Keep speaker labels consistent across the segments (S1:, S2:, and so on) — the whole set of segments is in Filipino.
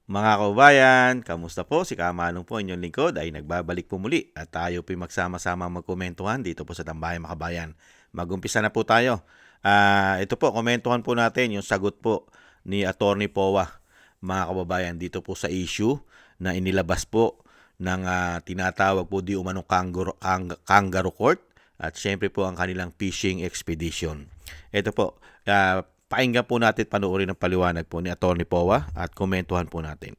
S1: Mga kababayan, kamusta po? Si Kamanong po, inyong lingkod ay nagbabalik po muli at tayo po magsama-sama magkomentuhan dito po sa Tambayan Makabayan. Magumpisa na po tayo. Ito po, komentuhan po natin yung sagot po ni Attorney Powa, mga kababayan, dito po sa issue na inilabas po ng tinatawag po di umanong kangaroo court at syempre po ang kanilang fishing expedition. Ito po, pakinggan po natin, panoorin ng paliwanag po ni Attorney Powa at komentuhan po natin.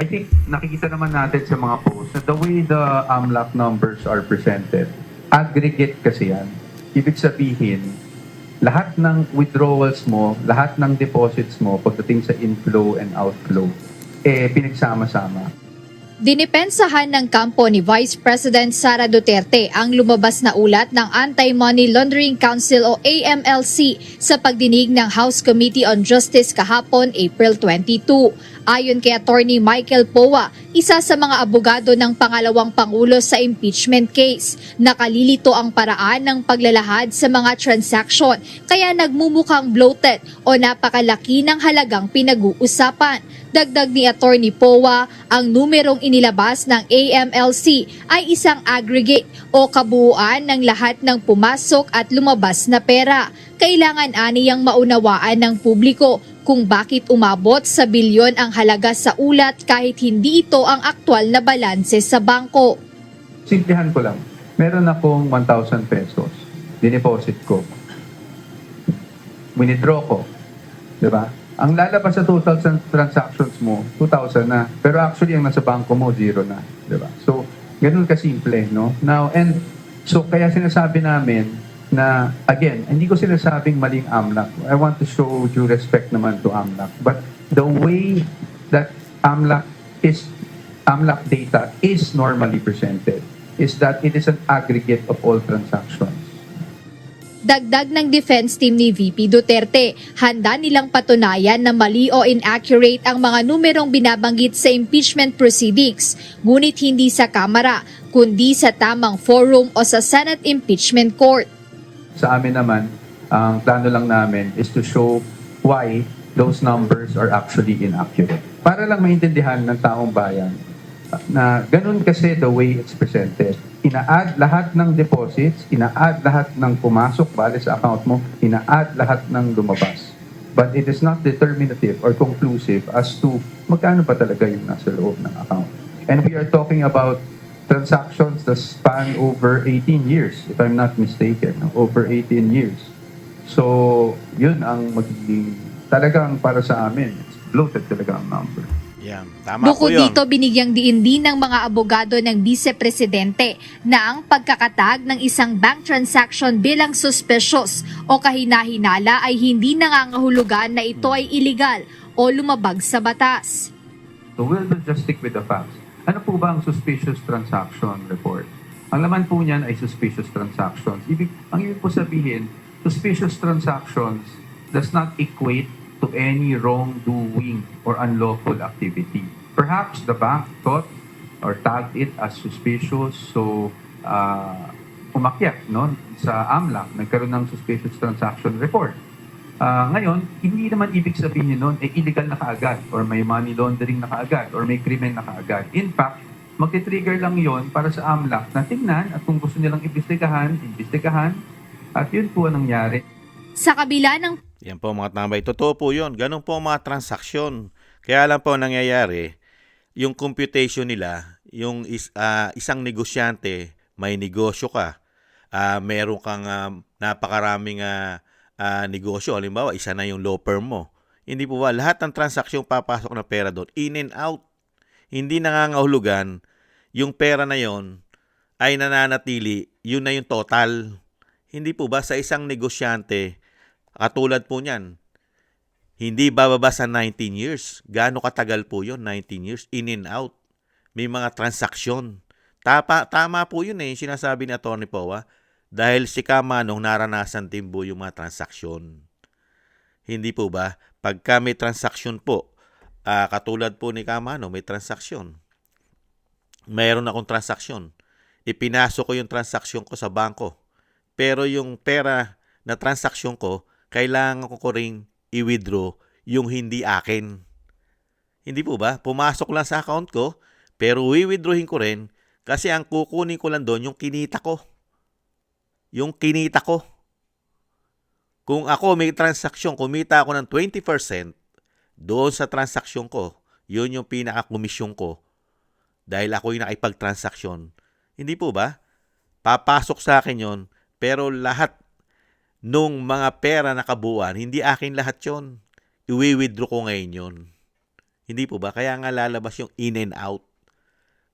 S2: I think nakikita naman natin sa mga posts na the way the AMLAC numbers are presented, aggregate kasi yan. Ibig sabihin, lahat ng withdrawals mo, lahat ng deposits mo pagdating sa inflow and outflow, pinagsama-sama.
S3: Dinipensahan ng kampo ni Vice President Sara Duterte ang lumabas na ulat ng Anti-Money Laundering Council o AMLC sa pagdinig ng House Committee on Justice kahapon April 22. Ayon kay Attorney Michael Powa, isa sa mga abogado ng pangalawang pangulo sa impeachment case, nakalilito ang paraan ng paglalahad sa mga transaksyon kaya nagmumukhang bloated o napakalaki ng halagang pinag-uusapan. Dagdag ni Attorney Powa, ang numerong inilabas ng AMLC ay isang aggregate o kabuuan ng lahat ng pumasok at lumabas na pera. Kailangan aniyang maunawaan ng publiko kung bakit umabot sa bilyon ang halaga sa ulat kahit hindi ito ang aktwal na balanse sa bangko.
S2: Simplihan ko lang, meron akong 1,000 pesos, dineposit ko, withdraw ko, di ba? Ang lalabas sa total transactions mo, 2,000 na. Pero actually, ang nasa bangko mo, 0 na. Diba? So, ganun kasimple, no? Now, and so, kaya sinasabi namin na, again, hindi ko sinasabing maling AMLAC. I want to show due respect naman to AMLAC. But the way that AMLAC data is normally presented is that it is an aggregate of all transactions.
S3: Dagdag ng defense team ni VP Duterte, handa nilang patunayan na mali o inaccurate ang mga numerong binabanggit sa impeachment proceedings, ngunit hindi sa Kamara, kundi sa tamang forum o sa Senate Impeachment Court.
S2: Sa amin naman, ang plano lang namin is to show why those numbers are actually inaccurate. Para lang maintindihan ng taong bayan na ganun kasi the way it's presented. Ina-add lahat ng deposits, ina-add lahat ng pumasok bale sa account mo, ina-add lahat ng lumabas. But it is not determinative or conclusive as to magkano pa talaga yung nasa loob ng account. And we are talking about transactions that span over 18 years, if I'm not mistaken, over 18 years. So, yun ang magiging talagang para sa amin. It's bloated talaga ang number.
S1: Yan, tama po
S3: Bukod
S1: yun.
S3: dito, binigyang diin din ng mga abogado ng Vice-Presidente na ang pagkakatag ng isang bank transaction bilang suspicious o kahinahinala ay hindi nangangahulugan na ito ay illegal o lumabag sa batas.
S2: So we'll just stick with the facts. Ano po ba ang suspicious transaction report? Ang laman po niyan ay suspicious transactions. Ang ibig po sabihin, suspicious transactions does not equate to any wrongdoing or unlawful activity. Perhaps the bank thought or tagged it as suspicious, so umakyat sa AMLAC, nagkaroon ng suspicious transaction report. Ngayon, hindi naman ibig sabihin nun, illegal na kaagad, or may money laundering na kaagad, or may krimen na kaagad. In fact, magti-trigger lang yon para sa AMLAC na tingnan at kung gusto nilang imbestigahan, at yun po ang nangyari.
S3: Sa kabila ng
S1: Yan po mga tambay. Totoo po yun. Ganun po mga transaksyon. Kaya lang po nangyayari, yung computation nila, yung isang negosyante, may negosyo ka, meron kang napakaraming negosyo. Halimbawa, isa na yung law firm mo. Hindi po ba? Lahat ng transaksyon papasok na pera doon, in and out. Hindi nangangahulugan, yung pera na yon ay nananatili, yun na yung total. Hindi po ba sa isang negosyante, katulad po niyan, hindi bababa sa 19 years. Gaano katagal po yun? 19 years, in and out. May mga transaksyon. Tama po yun yung sinasabi ni Atty. Powa. Dahil si Kamanong naranasan din po yung mga transaksyon. Hindi po ba? Pagka may transaksyon po, katulad po ni Kamanong, may transaksyon. Mayroon akong transaksyon. Ipinasok ko yung transaksyon ko sa bangko. Pero yung pera na transaksyon ko, kailangan ko ring i-withdraw yung hindi akin. Hindi po ba? Pumasok lang sa account ko, pero withdrawin ko rin kasi ang kukunin ko lang doon yung kinita ko. Yung kinita ko. Kung ako may transaksyon, kumita ako ng 20% doon sa transaksyon ko, yun yung pinaka-komisyon ko dahil ako yung nakipag-transaksyon. Hindi po ba? Papasok sa akin yon, pero lahat nung mga pera na kabuuan, hindi akin lahat yon. Iwi-withdraw ko ngayon yon. Hindi po ba? Kaya nga lalabas yung in and out.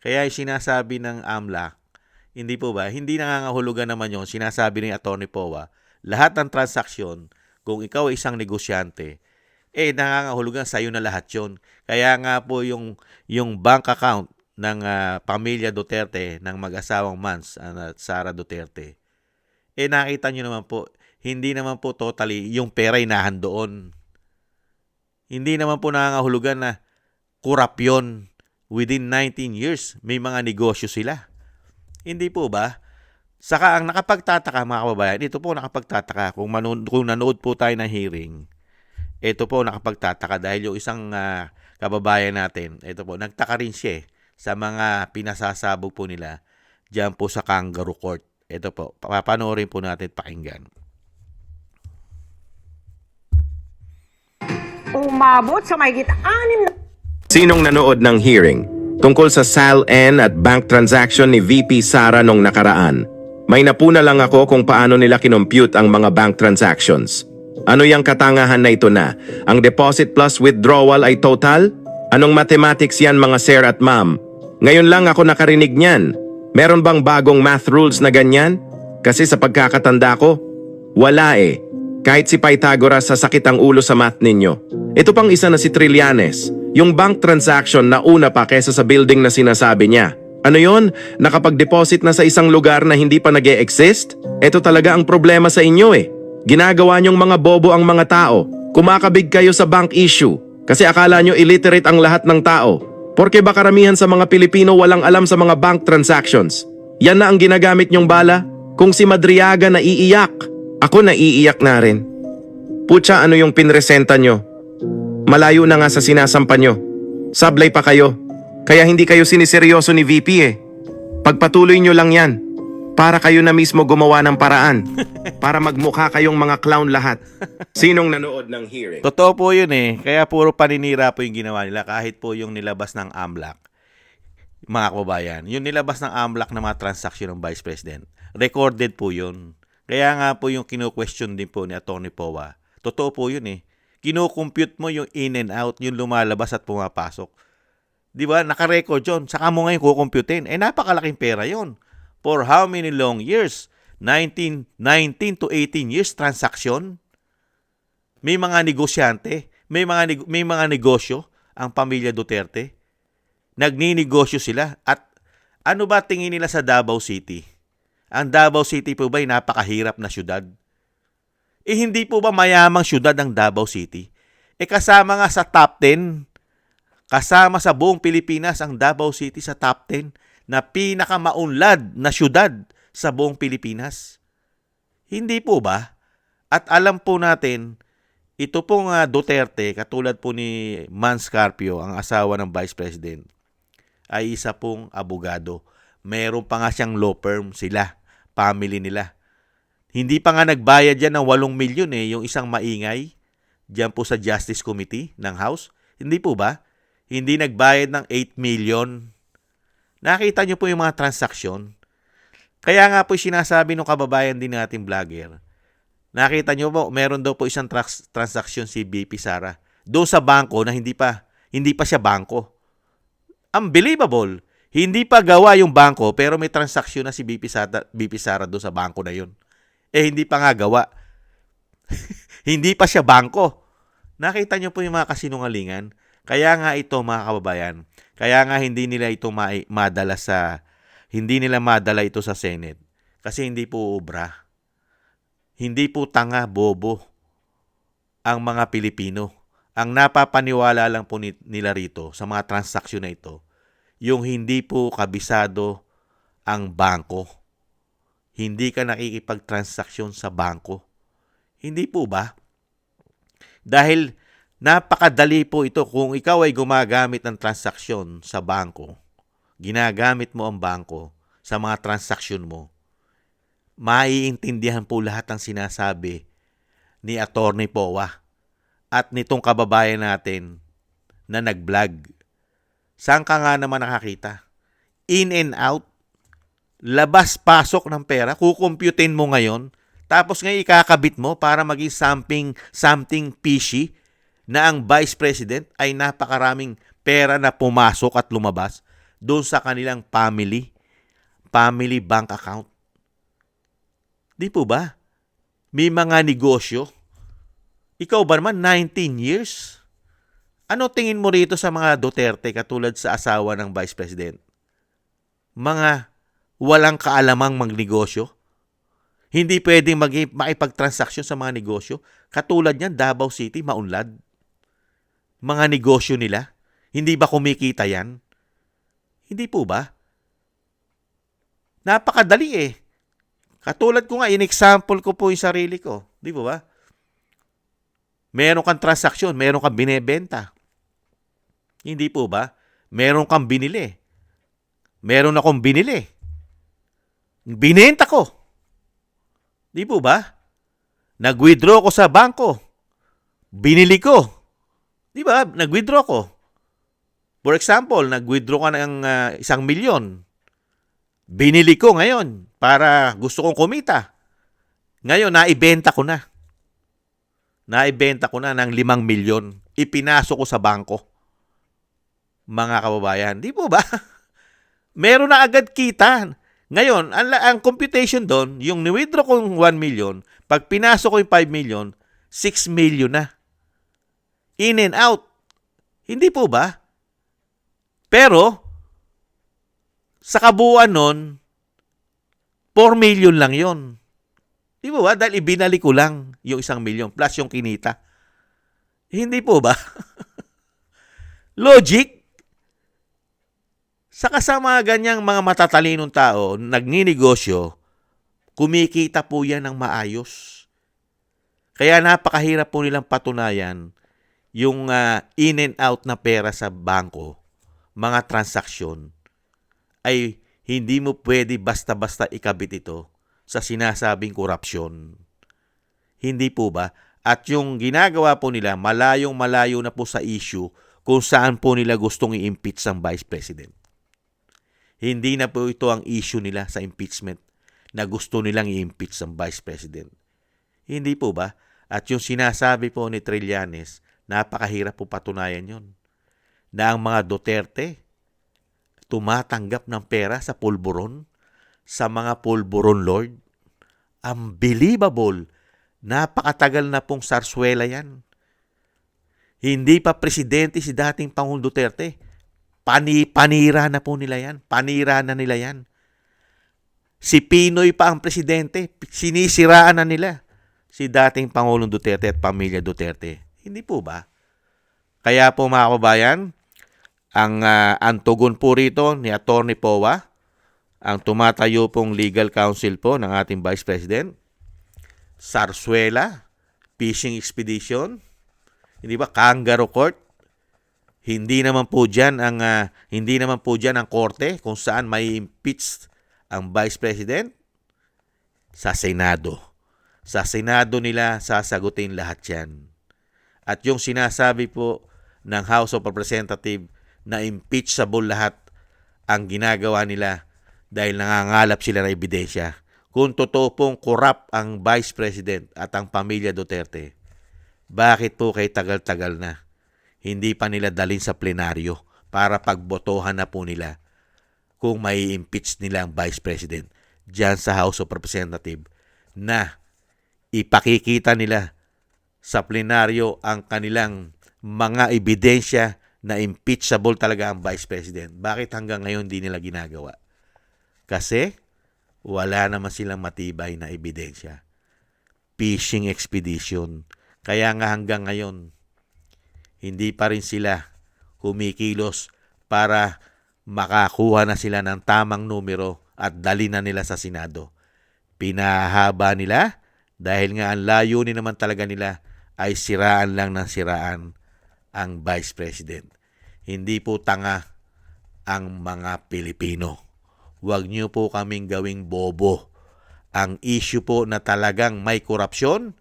S1: Kaya yung sinasabi ng AMLAC, hindi po ba? Hindi nangangahulugan naman yon. Sinasabi ni Atty. Powa, lahat ng transaksyon, kung ikaw ay isang negosyante, nangangahulugan sa'yo na lahat yon. Kaya nga po yung bank account ng pamilya Duterte, ng mag-asawang Mans at Sara Duterte, nakita nyo naman po, hindi naman po totally yung pera inahan doon. Hindi naman po nangangahulugan na kurap yun. Within 19 years, may mga negosyo sila. Hindi po ba? Saka ang nakapagtataka mga kababayan, ito po nakapagtataka, kung nanood po tayo ng hearing, ito po nakapagtataka dahil yung isang kababayan natin, ito po, nagtaka rin siya sa mga pinasasabog po nila diyan po sa Kangaroo Court. Ito po, papanoorin po natin, pakinggan.
S4: Umabot sa mahigit 6 na...
S5: Sinong nanood ng hearing tungkol sa SALN at bank transaction ni VP Sara nung nakaraan? May napuna lang ako kung paano nila kinompute ang mga bank transactions. Ano yung katangahan na ito na? Ang deposit plus withdrawal ay total? Anong mathematics yan mga sir at ma'am? Ngayon lang ako nakarinig niyan. Meron bang bagong math rules na ganyan? Kasi sa pagkakatanda ko, wala eh. Kahit si Pythagoras sasakit ang ulo sa math ninyo. Ito pang isa na si Trillanes, yung bank transaction na una pa kesa sa building na sinasabi niya. Ano yon? Nakapag-deposit na sa isang lugar na hindi pa nag-e-exist? Ito talaga ang problema sa inyo eh. Ginagawa niyong mga bobo ang mga tao. Kumakabig kayo sa bank issue kasi akala nyo illiterate ang lahat ng tao. Porke ba karamihan sa mga Pilipino walang alam sa mga bank transactions? Yan na ang ginagamit nyong bala? Kung si Madriaga naiiyak, ako naiiyak na rin. Putya, ano yung pinresenta nyo? Malayo na nga sa sinasampa nyo. Sablay pa kayo. Kaya hindi kayo siniseryoso ni VP eh. Pagpatuloy nyo lang yan. Para kayo na mismo gumawa ng paraan. Para magmukha kayong mga clown lahat. Sinong nanood ng hearing?
S1: Totoo po yun eh. Kaya puro paninira po yung ginawa nila kahit po yung nilabas ng AMLAC. Mga kababayan, yung nilabas ng AMLAC na mga transaksyon ng Vice President, recorded po yun. Kaya nga po yung kino-question din po ni Atty. Powa. Totoo po yun eh. Kino-compute mo yung in and out, yung lumalabas at pumapasok. Di ba? Naka-record yun. Saka mo ngayon kukomputin. Napakalaking pera yun. For how many long years? 19 to 18 years transaction. May mga negosyante, may mga negosyo ang pamilya Duterte. Nagninegosyo sila. At ano ba tingin nila sa Davao City? Ang Davao City po ba ay napakahirap na syudad? Hindi po ba mayamang syudad ang Davao City? Kasama nga sa top 10. Kasama sa buong Pilipinas ang Davao City sa top 10 na pinakamaunlad na syudad sa buong Pilipinas. Hindi po ba? At alam po natin, ito pong Duterte, katulad po ni Mans Carpio, ang asawa ng Vice President, ay isa pong abogado. Meron pa nga siyang law firm sila, family nila. Hindi pa nga nagbayad yan ng 8 milyon yung isang maingay diyan po sa Justice Committee ng House. Hindi po ba? Hindi nagbayad ng 8 million. Nakita niyo po yung mga transaksyon. Kaya nga po sinasabi ng kababayan din natin vlogger. Nakita niyo po, meron daw po isang transaksyon si BP Sara doon sa bangko na hindi pa siya bangko. Unbelievable. Hindi pa gawa yung bangko pero may transaksyon na si BP Sara doon sa bangko na yun. Hindi pa nga gawa. Hindi pa siya bangko. Nakita niyo po yung mga kasinungalingan. Kaya nga ito mga kababayan, kaya nga hindi nila madala ito sa Senate kasi hindi po obra. Hindi po tanga, bobo ang mga Pilipino. Ang napapaniwala lang po nila rito sa mga transaksyon na ito, yung hindi po kabisado ang bangko. Hindi ka nakikipagtransaksyon sa bangko. Hindi po ba? Dahil Napakadali po ito kung ikaw ay gumagamit ng transaksyon sa bangko. Ginagamit mo ang bangko sa mga transaksyon mo. Maiintindihan po lahat ng sinasabi ni Attorney Powa at nitong kababayan natin na nag-vlog. Saan ka nga naman nakakita? In and out, labas-pasok ng pera, kukumputin mo ngayon, tapos ngayon ikakabit mo para maging something fishy na ang Vice President ay napakaraming pera na pumasok at lumabas doon sa kanilang family bank account. Di po ba? May mga negosyo. Ikaw ba naman, 19 years? Ano tingin mo rito sa mga Duterte katulad sa asawa ng Vice President? Mga walang kaalamang magnegosyo? Hindi pwedeng makipagtransaksyon sa mga negosyo? Katulad niyan, Davao City, maunlad. Mga negosyo nila? Hindi ba kumikita yan? Hindi po ba? Napakadali eh. Katulad ko nga, in-example ko po yung sarili ko. Di po ba? Meron kang transaksyon, meron kang binebenta. Hindi po ba? Meron kang binili. Meron akong binili. Binenta ko. Di po ba? Nag-withdraw ko sa bangko. Binili ko. Di ba? Nag-withdraw ko. For example, nag-withdraw ka ng 1 milyon. Binili ko ngayon para gusto kong kumita. Ngayon, naibenta ko na. Naibenta ko na ng 5 milyon. Ipinasok ko sa bangko. Mga kababayan, di po ba? Meron na agad kita. Ngayon, ang computation doon, yung ni-withdraw kong 1 million, pag pinasok ko yung 5 million, 6 million na. In and out. Hindi po ba? Pero, sa kabuuan nun, 4 million lang yon. Di po ba? Dahil ibinalik ko lang yung 1 million plus yung kinita. Hindi po ba? Logic. Sa kasama ganyang mga matatalinong tao, nagninegosyo, kumikita po yan ng maayos. Kaya napakahirap po nilang patunayan yung in and out na pera sa bangko, mga transaksyon, ay hindi mo pwede basta-basta ikabit ito sa sinasabing korupsyon. Hindi po ba? At yung ginagawa po nila, malayong-malayo na po sa issue kung saan po nila gustong i-impeach ang Vice President. Hindi na po ito ang issue nila sa impeachment na gusto nilang i-impeach ang Vice President. Hindi po ba? At yung sinasabi po ni Trillanes, napakahirap po patunayan yon. Na ang mga Duterte tumatanggap ng pera sa pulburon, sa mga pulburon lord. Unbelievable. Napakatagal na pong sarswela yan. Hindi pa presidente si dating Pangulong Duterte. Panira na po nila yan. Panira na nila yan. Si Pinoy pa ang presidente. Sinisiraan na nila si dating Pangulong Duterte at pamilya Duterte. Hindi po ba? Kaya po mga kababayan, ang tugon po rito ni Attorney Powa, ang tumatayo pong legal counsel po ng ating Vice President, Sarsuela, fishing expedition, hindi ba, kangaroo court. Hindi naman po diyan ang korte kung saan may impeach ang Vice President sa Senado. Sa Senado nila sasagutin lahat 'yan. At yung sinasabi po ng House of Representatives na impeachable lahat ang ginagawa nila dahil nangangalap sila ng ebidensya. Kung totoo pong corrupt ang Vice President at ang pamilya Duterte, bakit po kay tagal-tagal na hindi pa nila dalhin sa plenaryo para pagbotohan na po nila kung may impeach nila ang Vice President dyan sa House of Representatives na ipakikita nila sa plenaryo ang kanilang mga ebidensya na impeachable talaga ang Vice President. Bakit hanggang ngayon di nila ginagawa? Kasi wala naman silang matibay na ebidensya. Fishing expedition. Kaya nga hanggang ngayon, hindi pa rin sila kumikilos para makakuha na sila ng tamang numero at dali na nila sa Senado. Pinahaba nila dahil nga ang layunin naman talaga nila ay siraan lang ng siraan ang Vice President. Hindi po tanga ang mga Pilipino. Huwag niyo po kaming gawing bobo. Ang issue po na talagang may korupsyon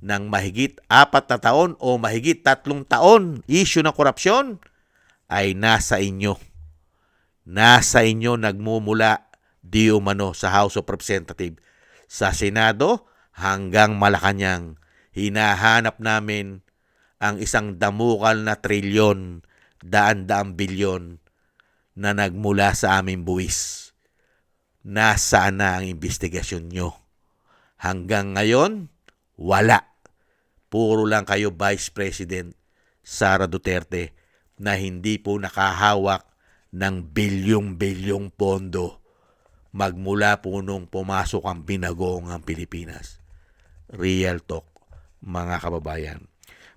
S1: ng mahigit 4 na taon o mahigit 3 taon, issue ng korupsyon, ay nasa inyo. Nasa inyo nagmumula di umano sa House of Representatives. Sa Senado hanggang Malacanang, hinahanap namin ang isang damukal na trilyon, daan-daang bilyon na nagmula sa aming buwis. Nasaan na ang investigasyon nyo? Hanggang ngayon, wala. Puro lang kayo Vice President Sara Duterte na hindi po nakahawak ng bilyong-bilyong pondo magmula po nung pumasok ang binagong ang Pilipinas. Real talk, mga kababayan.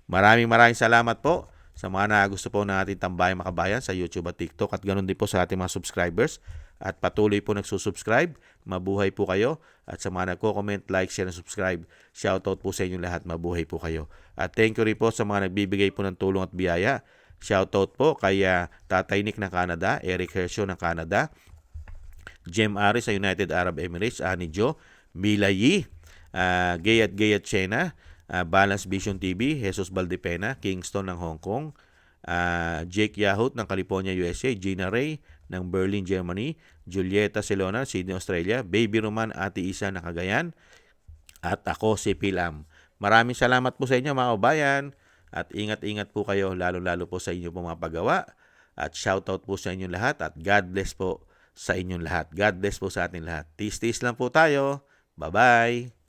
S1: Maraming salamat po sa mga na gusto po ng ating Tambayang Makabayan sa YouTube at TikTok at ganoon din po sa ating mga subscribers at patuloy po nagsusubscribe. Mabuhay po kayo. At sa mga nagko-comment, like, share, and subscribe, shoutout po sa inyo lahat. Mabuhay po kayo. At thank you rin po sa mga nagbibigay po ng tulong at biyaya. Shoutout po kay Tatay Nick ng Canada, Eric Hersho ng Canada, Jem Ari sa United Arab Emirates, Ani Jo, Mila Yi, Gayat Chena, Balance Vision TV, Jesus Valdepena, Kingston ng Hong Kong, Jake Yahut ng California, USA, Gina Ray ng Berlin, Germany, Julieta Celona, Sydney, Australia, Baby Roman, Ate Isa ng Cagayan, at ako si Pilam. Maraming salamat po sa inyo mga kabayan at ingat-ingat po kayo lalo-lalo po sa inyo pong mga paggawa at shoutout po sa inyong lahat at God bless po sa inyong lahat. God bless po sa ating lahat. Tis-tis lang po tayo. Bye-bye!